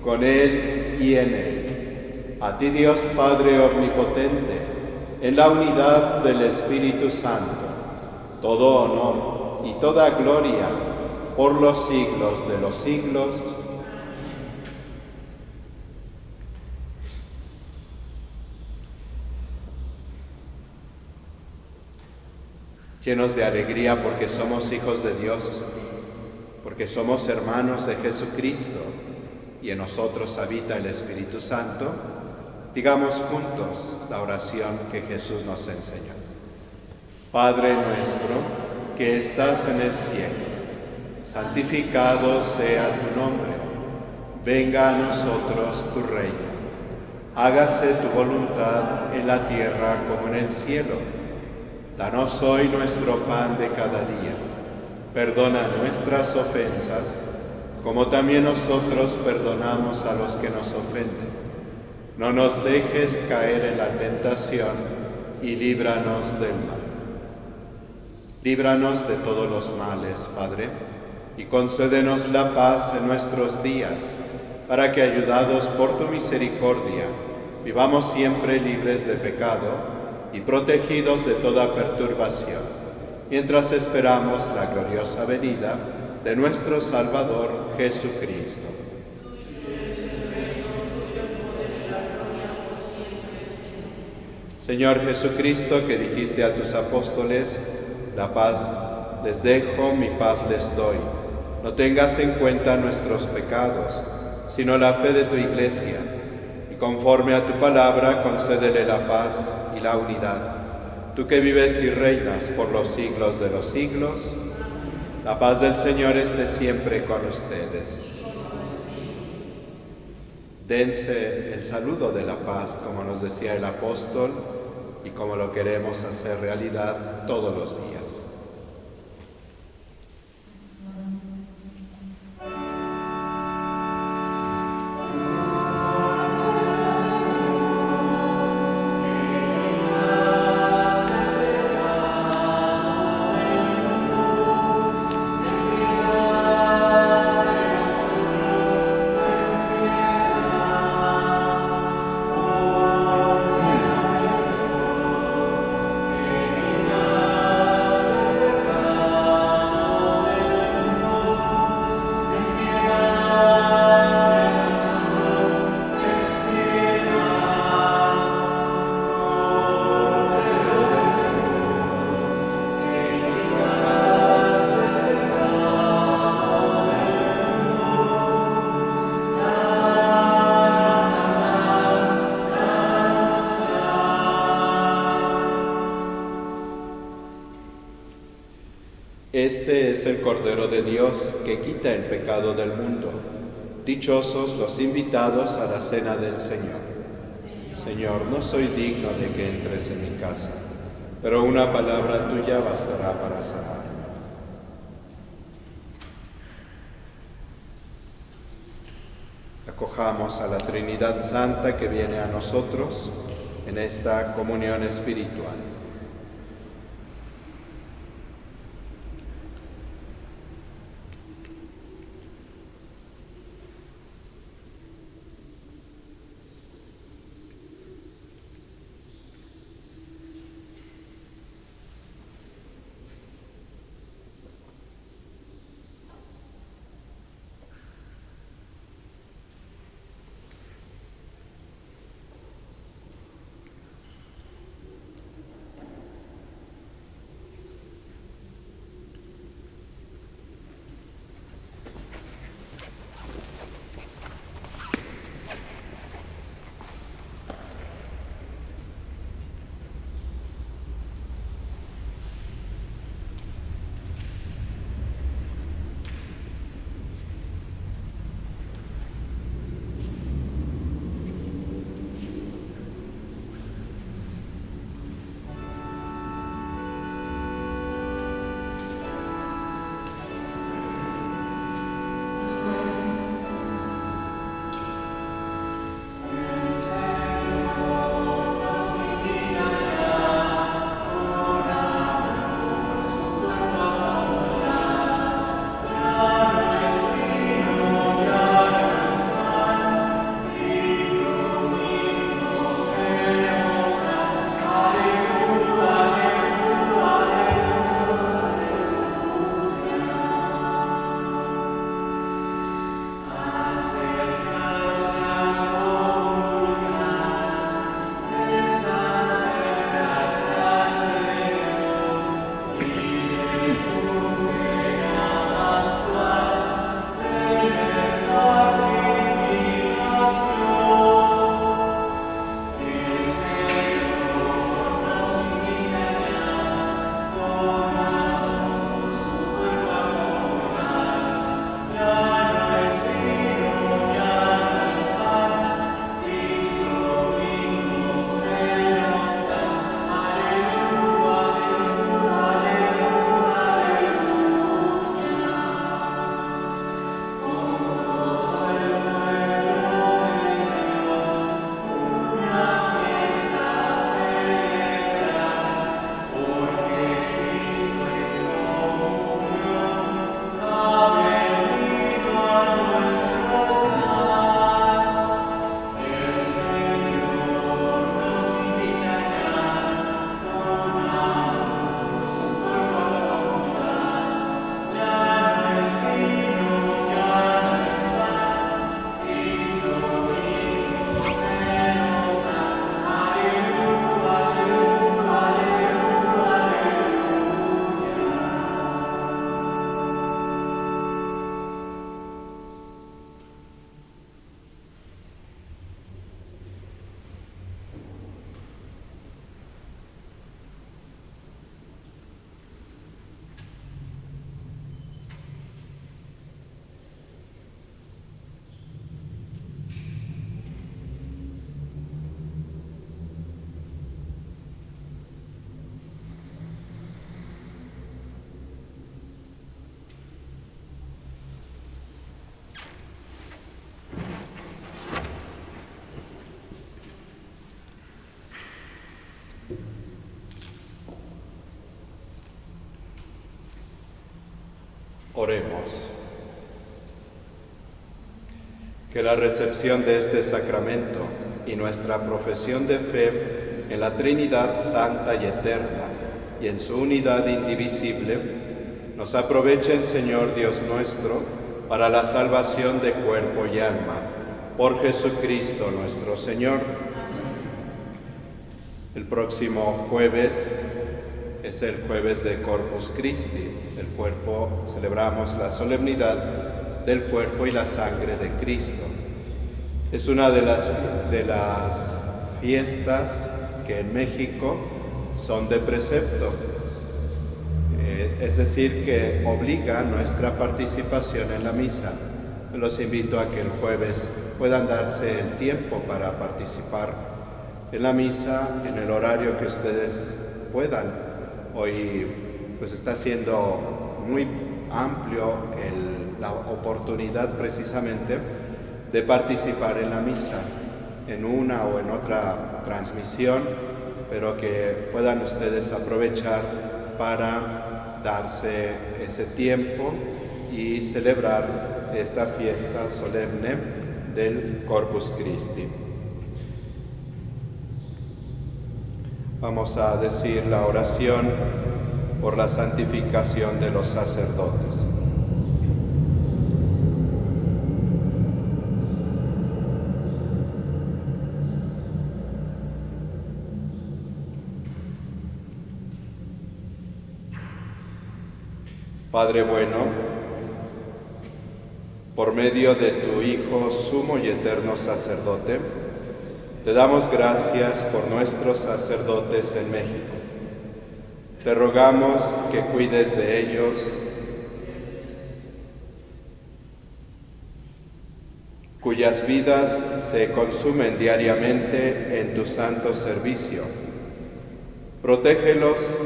con Él y en Él, a ti Dios Padre Omnipotente, en la unidad del Espíritu Santo, todo honor y toda gloria por los siglos de los siglos. Llenos de alegría porque somos hijos de Dios, porque somos hermanos de Jesucristo y en nosotros habita el Espíritu Santo, digamos juntos la oración que Jesús nos enseñó. Padre nuestro, que estás en el cielo, santificado sea tu nombre. Venga a nosotros tu reino. Hágase tu voluntad en la tierra como en el cielo. Danos hoy nuestro pan de cada día. Perdona nuestras ofensas, como también nosotros perdonamos a los que nos ofenden. No nos dejes caer en la tentación y líbranos del mal. Líbranos de todos los males, Padre, y concédenos la paz en nuestros días, para que, ayudados por tu misericordia, vivamos siempre libres de pecado y protegidos de toda perturbación, mientras esperamos la gloriosa venida de nuestro Salvador Jesucristo. Señor Jesucristo, que dijiste a tus apóstoles, la paz les dejo, mi paz les doy. No tengas en cuenta nuestros pecados, sino la fe de tu Iglesia, y conforme a tu palabra concédele la paz y la unidad. Tú que vives y reinas por los siglos de los siglos, la paz del Señor esté siempre con ustedes. Dense el saludo de la paz, como nos decía el apóstol, y como lo queremos hacer realidad todos los días. Este es el Cordero de Dios que quita el pecado del mundo. Dichosos los invitados a la cena del Señor. Señor, no soy digno de que entres en mi casa, pero una palabra tuya bastará para sanar. Acojamos a la Trinidad Santa que viene a nosotros en esta comunión espiritual. Oremos. Que la recepción de este sacramento y nuestra profesión de fe en la Trinidad Santa y Eterna y en su unidad indivisible nos aprovechen, Señor Dios nuestro, para la salvación de cuerpo y alma, por Jesucristo nuestro Señor. El próximo jueves es el jueves de Corpus Christi. El cuerpo, celebramos la solemnidad del cuerpo y la sangre de Cristo. Es una de las fiestas que en México son de precepto, es decir, que obliga nuestra participación en la misa. Los invito a que el jueves puedan darse el tiempo para participar en la misa en el horario que ustedes puedan. Hoy pues está siendo muy amplio la oportunidad precisamente de participar en la misa, en una o en otra transmisión, pero que puedan ustedes aprovechar para darse ese tiempo y celebrar esta fiesta solemne del Corpus Christi. Vamos a decir la oración por la santificación de los sacerdotes. Padre bueno, por medio de tu Hijo, sumo y eterno sacerdote, te damos gracias por nuestros sacerdotes en México. Te rogamos que cuides de ellos, cuyas vidas se consumen diariamente en tu santo servicio. Protégelos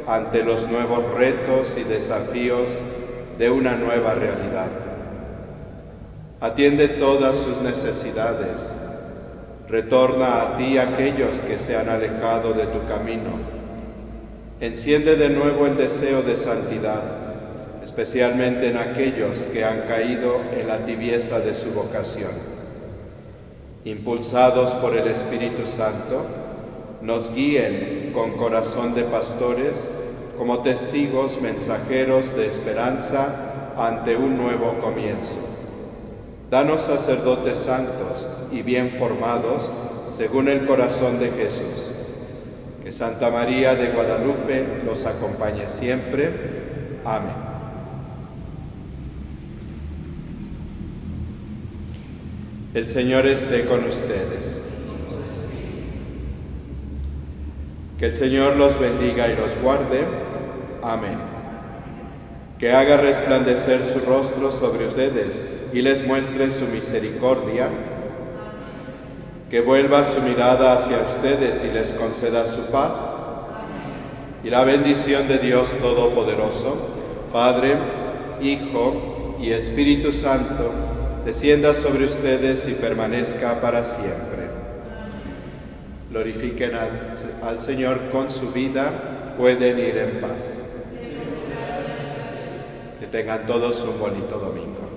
ante los nuevos retos y desafíos de una nueva realidad. Atiende todas sus necesidades. Retorna a ti aquellos que se han alejado de tu camino. Enciende de nuevo el deseo de santidad, especialmente en aquellos que han caído en la tibieza de su vocación. Impulsados por el Espíritu Santo, nos guíen con corazón de pastores como testigos mensajeros de esperanza ante un nuevo comienzo. Danos sacerdotes santos y bien formados según el corazón de Jesús. Que Santa María de Guadalupe los acompañe siempre. Amén. El Señor esté con ustedes. Que el Señor los bendiga y los guarde. Amén. Que haga resplandecer su rostro sobre ustedes y les muestre su misericordia. Que vuelva su mirada hacia ustedes y les conceda su paz. Y la bendición de Dios Todopoderoso, Padre, Hijo y Espíritu Santo, descienda sobre ustedes y permanezca para siempre. Glorifiquen al Señor con su vida, pueden ir en paz. Que tengan todos un bonito domingo.